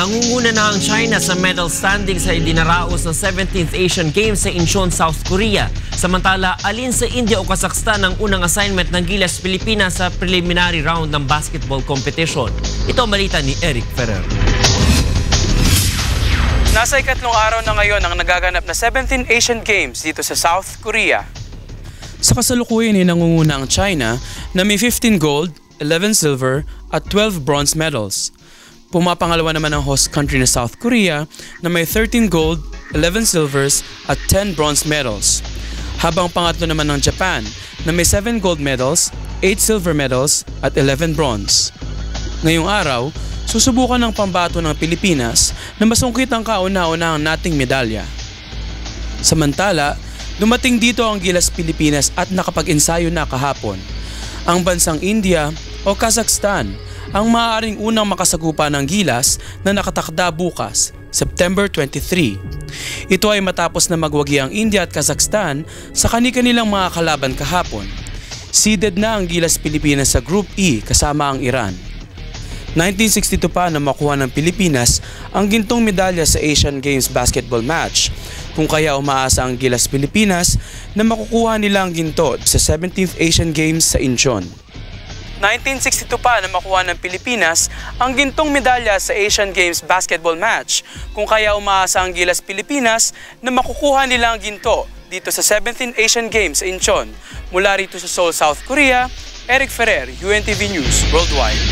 Nangunguna na ang China sa medal standing sa dinaraos ng 17th Asian Games sa Incheon, South Korea. Samantala, alin sa India o Kazakhstan ang unang assignment ng Gilas Pilipinas sa preliminary round ng basketball competition? Ito ang balita ni Eric Ferrer. Nasa ikatlong araw na ngayon ang nagaganap na 17th Asian Games dito sa South Korea. Sa kasalukuyan ay nangunguna ang China na may 15 gold, 11 silver at 12 bronze medals. Pumapangalawa naman ang host country na South Korea na may 13 gold, 11 silvers at 10 bronze medals. Habang pangatlo naman ng Japan na may 7 gold medals, 8 silver medals at 11 bronze. Ngayong araw, susubukan ng pambato ng Pilipinas na masungkit ang kauna-unahang nating medalya. Samantala, dumating dito ang Gilas Pilipinas at nakapag-ensayo na kahapon. Ang bansang India o Kazakhstan ang maaaring unang makasagupa ng Gilas na nakatakda bukas, September 23. Ito ay matapos na magwagi ang India at Kazakhstan sa kani-kanilang mga kalaban kahapon. Seeded na ang Gilas Pilipinas sa Group E kasama ang Iran. 1962 pa na makuha ng Pilipinas ang gintong medalya sa Asian Games basketball match, kung kaya umaasa ang Gilas Pilipinas na makukuha nila ang ginto sa 17th Asian Games sa Incheon. 1962 pa na makuha ng Pilipinas ang gintong medalya sa Asian Games basketball match, kung kaya umaasa ang Gilas Pilipinas na makukuha nila ang ginto dito sa 17th Asian Games sa Incheon. Mula rito sa Seoul, South Korea, Eric Ferrer, UNTV News Worldwide.